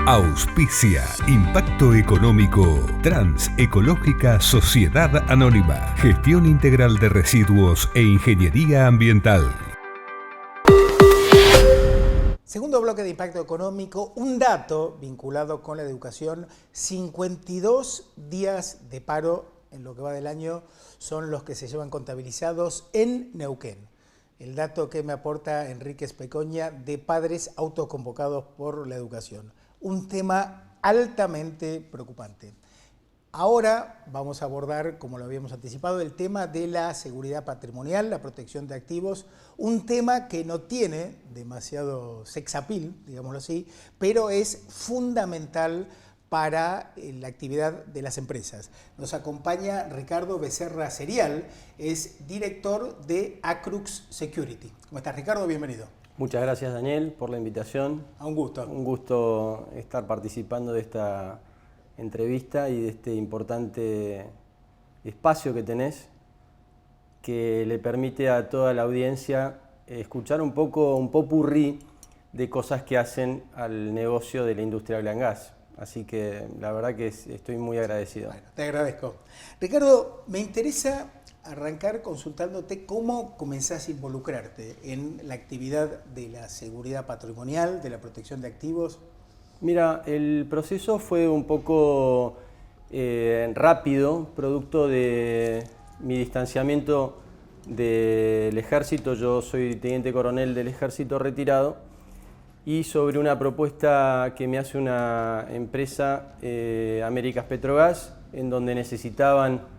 Auspicia Impacto Económico Transecológica Sociedad Anónima. Gestión integral de residuos e ingeniería ambiental. Segundo bloque de Impacto Económico, un dato vinculado con la educación: 52 días de paro en lo que va del año son los que se llevan contabilizados en Neuquén. El dato que me aporta Enrique Especoña, de padres autoconvocados por la educación. Un tema altamente preocupante. Ahora vamos a abordar, como lo habíamos anticipado, el tema de la seguridad patrimonial, la protección de activos, un tema que no tiene demasiado sex appeal, digámoslo así, pero es fundamental para la actividad de las empresas. Nos acompaña Ricardo Becerra Serial, es director de Acrux Security. ¿Cómo estás, Ricardo? Bienvenido. Muchas gracias, Daniel, por la invitación. Un gusto. Un gusto estar participando de esta entrevista y de este importante espacio que tenés, que le permite a toda la audiencia escuchar un popurrí de cosas que hacen al negocio de la industria del gas. Así que la verdad que estoy muy agradecido. Bueno, te agradezco. Ricardo, me interesa arrancar consultándote cómo comenzás a involucrarte en la actividad de la seguridad patrimonial, de la protección de activos. Mira, el proceso fue un poco rápido, producto de mi distanciamiento del ejército. Yo soy teniente coronel del ejército retirado, y sobre una propuesta que me hace una empresa, Américas Petrogas, en donde necesitaban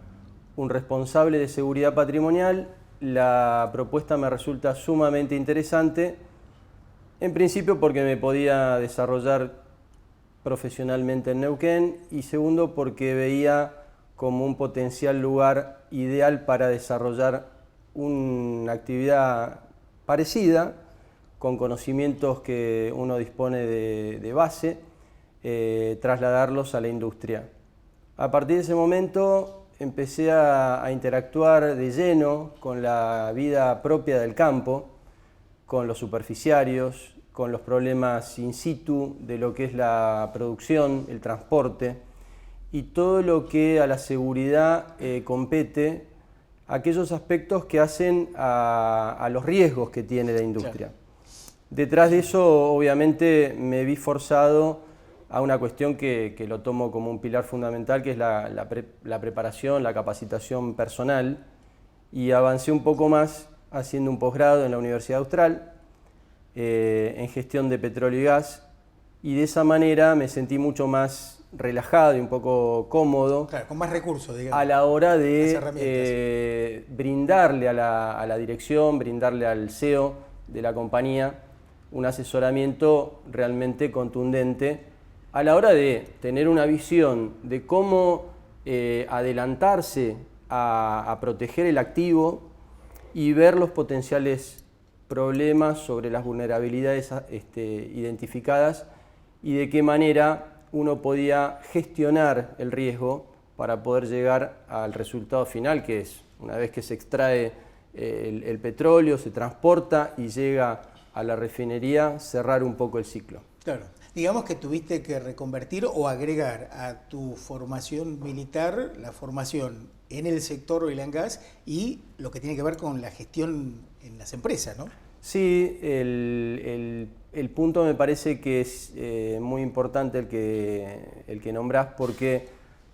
un responsable de seguridad patrimonial. La propuesta me resulta sumamente interesante, en principio porque me podía desarrollar profesionalmente en Neuquén, y segundo porque veía como un potencial lugar ideal para desarrollar una actividad parecida, con conocimientos que uno dispone de base, trasladarlos a la industria. A partir de ese momento empecé a interactuar de lleno con la vida propia del campo, con los superficiarios, con los problemas in situ de lo que es la producción, el transporte y todo lo que a la seguridad compete, aquellos aspectos que hacen a los riesgos que tiene la industria. Claro. Detrás de eso, obviamente, me vi forzado a una cuestión que lo tomo como un pilar fundamental, que es la preparación, la capacitación personal, y avancé un poco más haciendo un posgrado en la Universidad Austral, en gestión de petróleo y gas, y de esa manera me sentí mucho más relajado y un poco cómodo. Claro, con más recursos, digamos, a la hora de brindarle a la dirección, brindarle al CEO de la compañía un asesoramiento realmente contundente a la hora de tener una visión de cómo adelantarse a proteger el activo y ver los potenciales problemas sobre las vulnerabilidades identificadas, y de qué manera uno podía gestionar el riesgo para poder llegar al resultado final, que es, una vez que se extrae el petróleo, se transporta y llega a la refinería, cerrar un poco el ciclo. Claro. Digamos que tuviste que reconvertir o agregar a tu formación militar la formación en el sector oil and gas y lo que tiene que ver con la gestión en las empresas, ¿no? Sí, el punto me parece que es muy importante el que nombrás, porque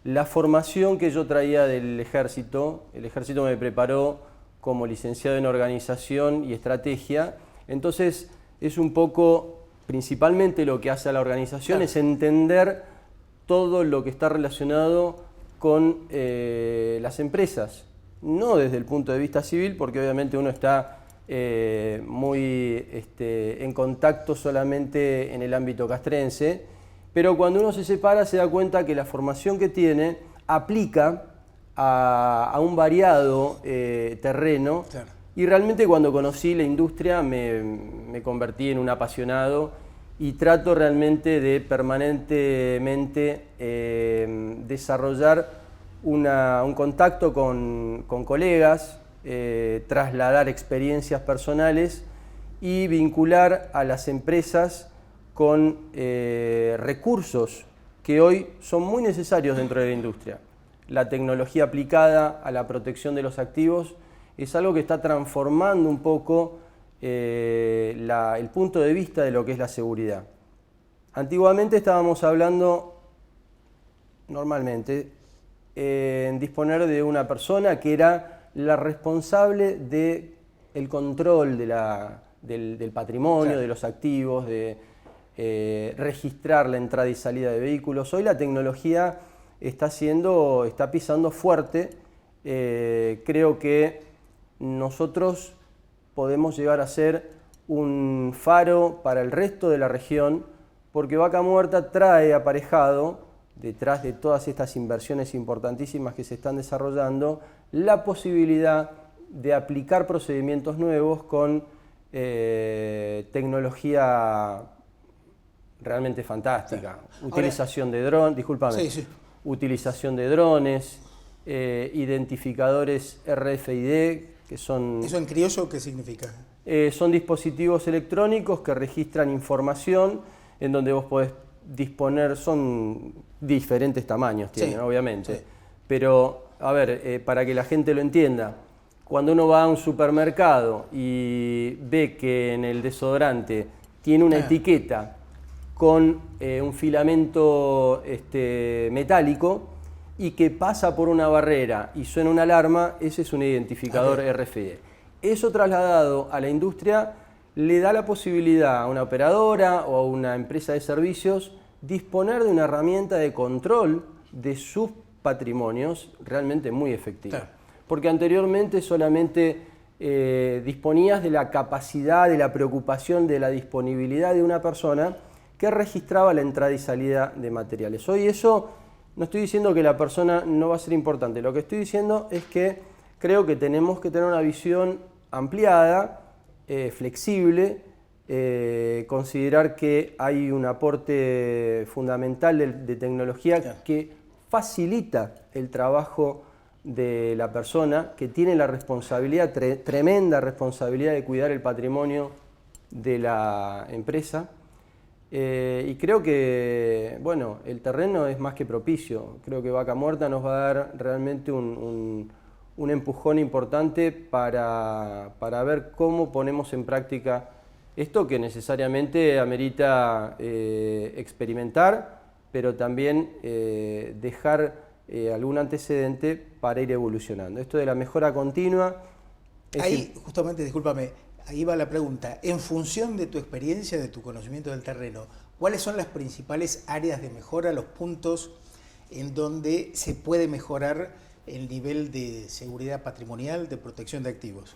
la formación que yo traía del ejército, el ejército me preparó como licenciado en organización y estrategia. Entonces es un poco, principalmente lo que hace a la organización, claro, es entender todo lo que está relacionado con las empresas, no desde el punto de vista civil, porque obviamente uno está muy en contacto solamente en el ámbito castrense, pero cuando uno se separa se da cuenta que la formación que tiene aplica a un variado terreno. Claro. Y realmente cuando conocí la industria me convertí en un apasionado y trato realmente de permanentemente desarrollar un contacto con colegas, trasladar experiencias personales y vincular a las empresas con recursos que hoy son muy necesarios dentro de la industria. La tecnología aplicada a la protección de los activos es algo que está transformando un poco el punto de vista de lo que es la seguridad. Antiguamente estábamos hablando, normalmente, en disponer de una persona que era la responsable del control del patrimonio, claro, de los activos, de registrar la entrada y salida de vehículos. Hoy la tecnología está pisando fuerte. Creo que nosotros podemos llegar a ser un faro para el resto de la región, porque Vaca Muerta trae aparejado, detrás de todas estas inversiones importantísimas que se están desarrollando, la posibilidad de aplicar procedimientos nuevos con tecnología realmente fantástica. Claro. Utilización de drones, discúlpame, sí. Utilización de drones, identificadores RFID, que son... ¿Eso en criollo qué significa? Son dispositivos electrónicos que registran información en donde vos podés disponer, son diferentes tamaños, tienen, sí, obviamente. Sí. Pero, a ver, para que la gente lo entienda, cuando uno va a un supermercado y ve que en el desodorante tiene una etiqueta con un filamento metálico y que pasa por una barrera y suena una alarma, ese es un identificador RFID. Eso trasladado a la industria le da la posibilidad a una operadora o a una empresa de servicios disponer de una herramienta de control de sus patrimonios realmente muy efectiva. Claro. Porque anteriormente solamente disponías de la capacidad, de la preocupación, de la disponibilidad de una persona que registraba la entrada y salida de materiales. Hoy eso, no estoy diciendo que la persona no va a ser importante, lo que estoy diciendo es que creo que tenemos que tener una visión ampliada, flexible, considerar que hay un aporte fundamental de tecnología que facilita el trabajo de la persona, que tiene la responsabilidad, tremenda responsabilidad de cuidar el patrimonio de la empresa. Y creo que, bueno, el terreno es más que propicio. Creo que Vaca Muerta nos va a dar realmente un empujón importante para ver cómo ponemos en práctica esto que necesariamente amerita experimentar, pero también dejar algún antecedente para ir evolucionando. Esto de la mejora continua... Ahí, justamente, discúlpame, ahí va la pregunta. En función de tu experiencia, de tu conocimiento del terreno, ¿cuáles son las principales áreas de mejora, los puntos en donde se puede mejorar el nivel de seguridad patrimonial, de protección de activos?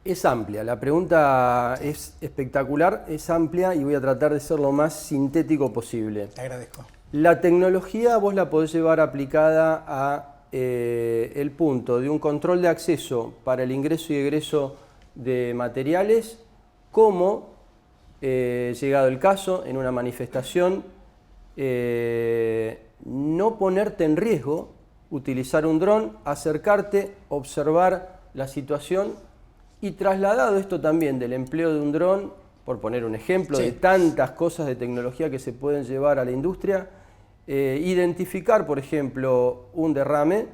Es amplia, la pregunta es espectacular, es amplia y voy a tratar de ser lo más sintético posible. Te agradezco. La tecnología vos la podés llevar aplicada a el punto de un control de acceso para el ingreso y egreso de materiales, como, llegado el caso, en una manifestación, no ponerte en riesgo, utilizar un dron, acercarte, observar la situación y trasladado esto también del empleo de un dron, por poner un ejemplo de tantas cosas de tecnología que se pueden llevar a la industria, identificar, por ejemplo, un derrame,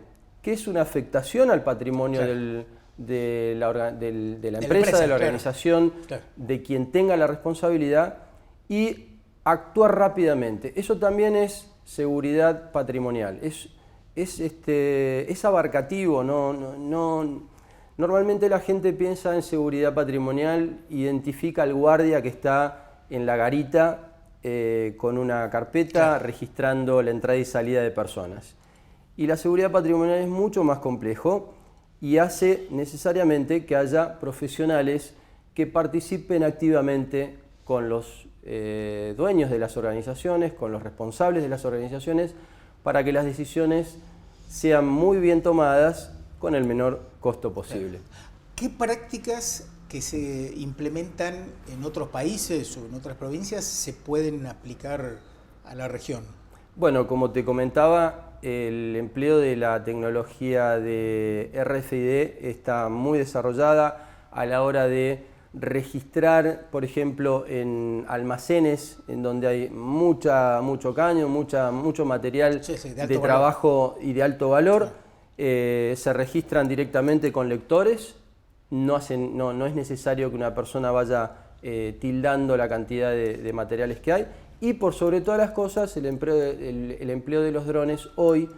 que es una afectación al patrimonio de la empresa, de la organización, de quien tenga la responsabilidad, y actuar rápidamente. Eso también es seguridad patrimonial, es abarcativo, normalmente la gente piensa en seguridad patrimonial, identifica al guardia que está en la garita con una carpeta registrando la entrada y salida de personas. Y la seguridad patrimonial es mucho más complejo y hace necesariamente que haya profesionales que participen activamente con los dueños de las organizaciones, con los responsables de las organizaciones, para que las decisiones sean muy bien tomadas con el menor costo posible. ¿Qué prácticas que se implementan en otros países o en otras provincias se pueden aplicar a la región? Bueno, como te comentaba, el empleo de la tecnología de RFID está muy desarrollada a la hora de registrar, por ejemplo, en almacenes en donde hay mucho caño, mucho material de trabajo y de alto valor, se registran directamente con lectores, no es necesario que una persona vaya tildando la cantidad de materiales que hay, y por sobre todas las cosas el empleo de los drones hoy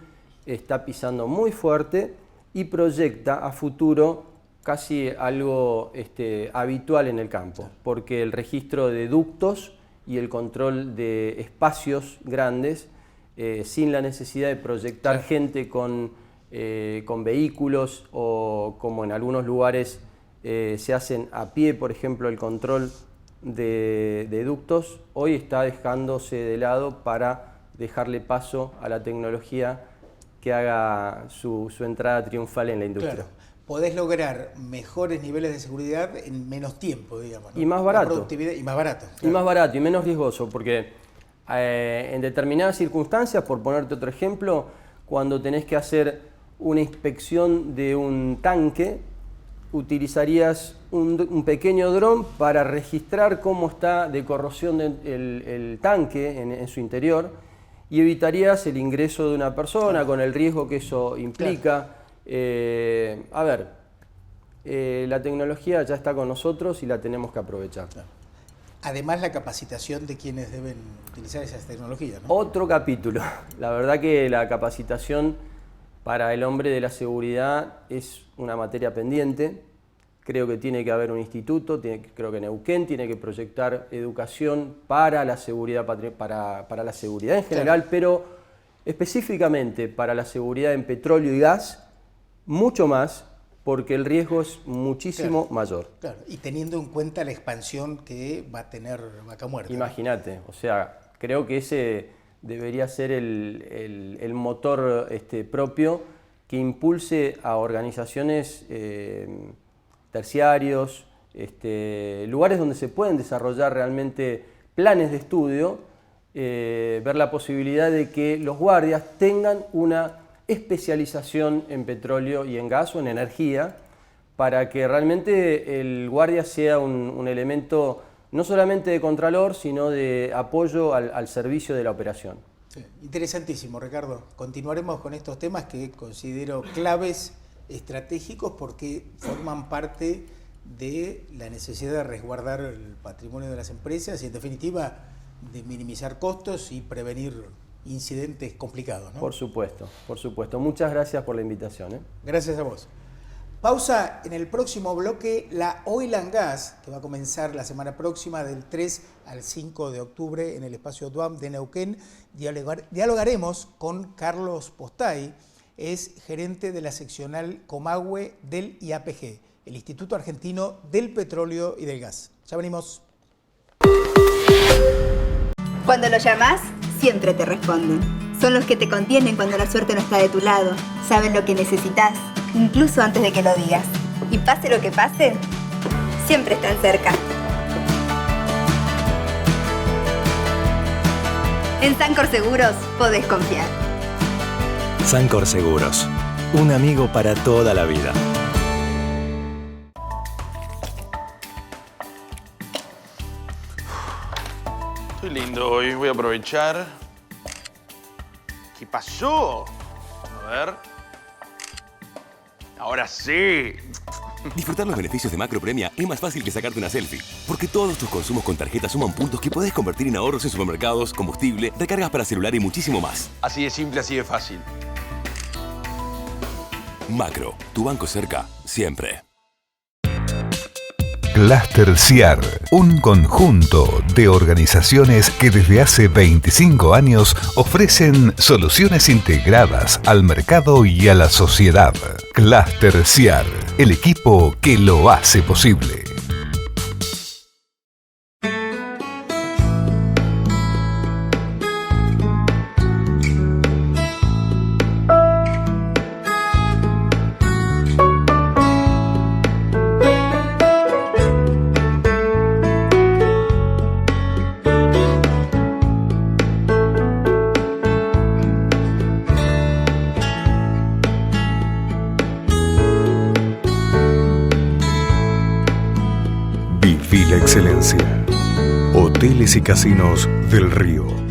está pisando muy fuerte y proyecta a futuro casi algo habitual en el campo, porque el registro de ductos y el control de espacios grandes, sin la necesidad de proyectar gente con vehículos, o como en algunos lugares se hacen a pie, por ejemplo, el control de ductos, hoy está dejándose de lado para dejarle paso a la tecnología que haga su entrada triunfal en la industria. Claro. Podés lograr mejores niveles de seguridad en menos tiempo, digamos, ¿no? Y más barato. Productividad y más barato. Claro. Y más barato y menos riesgoso, porque en determinadas circunstancias, por ponerte otro ejemplo, cuando tenés que hacer una inspección de un tanque, utilizarías un pequeño dron para registrar cómo está de corrosión el tanque en su interior, y evitarías el ingreso de una persona con el riesgo que eso implica. Claro. La tecnología ya está con nosotros y la tenemos que aprovechar. Claro. Además, la capacitación de quienes deben utilizar esas tecnologías, ¿no? Otro capítulo. La verdad que la capacitación para el hombre de la seguridad es una materia pendiente. Creo que tiene que haber un instituto, creo que Neuquén tiene que proyectar educación para la seguridad, para la seguridad en general, claro, pero específicamente para la seguridad en petróleo y gas, mucho más, porque el riesgo es muchísimo mayor. Claro, y teniendo en cuenta la expansión que va a tener Vaca Muerta. Imagínate, o sea, creo que ese debería ser el motor propio que impulse a organizaciones terciarios, lugares donde se pueden desarrollar realmente planes de estudio, ver la posibilidad de que los guardias tengan una especialización en petróleo y en gas o en energía, para que realmente el guardia sea un elemento no solamente de contralor, sino de apoyo al servicio de la operación. Sí, interesantísimo, Ricardo. Continuaremos con estos temas que considero claves estratégicos porque forman parte de la necesidad de resguardar el patrimonio de las empresas y, en definitiva, de minimizar costos y prevenir incidentes complicados, ¿no? Por supuesto, por supuesto. Muchas gracias por la invitación, ¿eh? Gracias a vos. Pausa. En el próximo bloque, la Oil and Gas, que va a comenzar la semana próxima del 3 al 5 de octubre en el espacio DUAM de Neuquén. Dialogaremos con Carlos Postay, es gerente de la seccional Comahue del IAPG, el Instituto Argentino del Petróleo y del Gas. Ya venimos. Cuando lo llamás, siempre te responden. Son los que te contienen cuando la suerte no está de tu lado. Saben lo que necesitas, incluso antes de que lo digas. Y pase lo que pase, siempre están cerca. En Sancor Seguros podés confiar. Sancor Seguros, un amigo para toda la vida. Estoy lindo hoy, voy a aprovechar. ¿Qué pasó? A ver. Ahora sí. Disfrutar los beneficios de Macro Premia es más fácil que sacarte una selfie, porque todos tus consumos con tarjeta suman puntos que podés convertir en ahorros en supermercados, combustible, recargas para celular y muchísimo más. Así de simple, así de fácil. Macro, tu banco cerca, siempre. Cluster CIAR, un conjunto de organizaciones que desde hace 25 años ofrecen soluciones integradas al mercado y a la sociedad. Cluster CIAR, el equipo que lo hace posible. la excelencia. Hoteles y Casinos del Río.